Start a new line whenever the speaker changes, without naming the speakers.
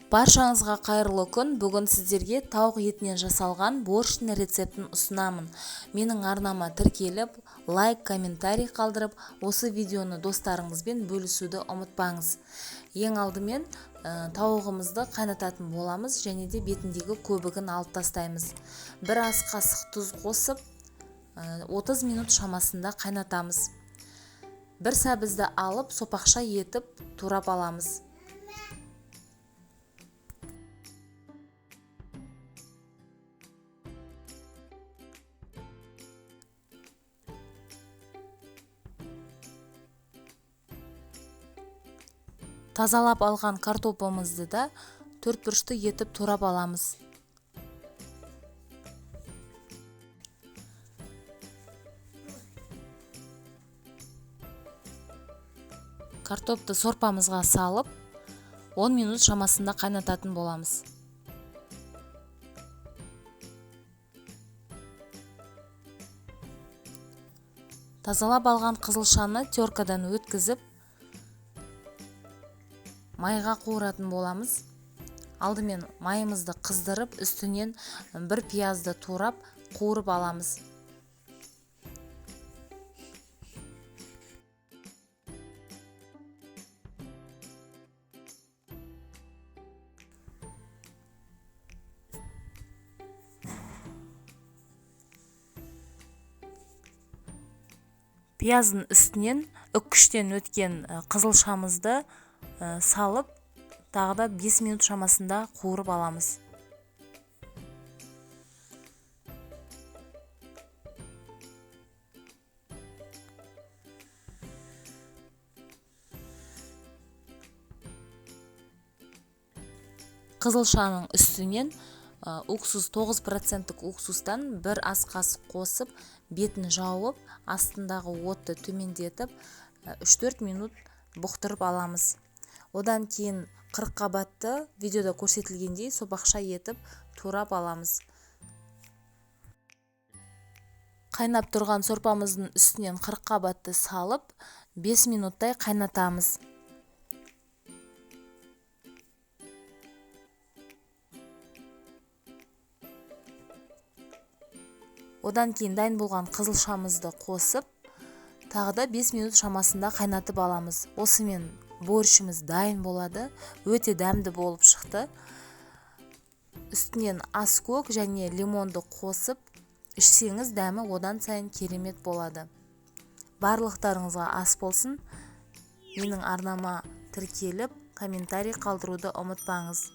Баршаңызға қайырлы күн. Бүгін сіздерге тауық етінен жасалған борщтың рецептін ұсынамын. Менің арнама тіркеліп, лайк, комментарий қалдырып, осы видеоны достарыңызбен бөлісуді ұмытпаңыз. Ең алдымен тауығымызды қайнататын боламыз және де бетіндегі көбігін алып тастаймыз. Бір ас қасық тұз қосып, 30 минут шамасында қайнатамыз. Бір сәбізді алып, сопақша етіп турап аламыз. Тазалап алған картопымызды да төрт бұрышты етіп турап аламыз. Картопты сорпамызға салып, 10 минут шамасында қайнататын боламыз. Тазалап алған қызылшаны теркадан өткізіп, майға қуыратын боламыз. Алдымен майымызды қыздырып, үстінен бір пиязды турап, қуырып аламыз. Пияздың үстінен үккіштен өткен қызылшамызды салып, тағы да 5 минут шамасында қуырып аламыз. Қызылшаның үстінен уксус 9% уксустан бір ас қасық қосып, бетін жауып, астындағы отты төмендетіп, 3-4 минут бұқтырып аламыз. Одан кейін 40 қабатты видеода көрсетілгендей сопақша етіп турап аламыз. Қайнап тұрған сорпамыздың үстінен 40 қабатты салып, 5 минуттай қайнатамыз. Одан кейін дайын болған қызылшамызды қосып, тағы да 5 минут шамасында қайнатып аламыз. Осымен борщымыз дайын болады. Өте дәмді болып шықты. Үстінен аскөк және лимонды қосып, ішсеңіз дәмі одан сайын керемет болады. Барлықтарыңызға ас болсын. Менің арнама тіркеліп, комментарий қалдыруды ұмытпаңыз.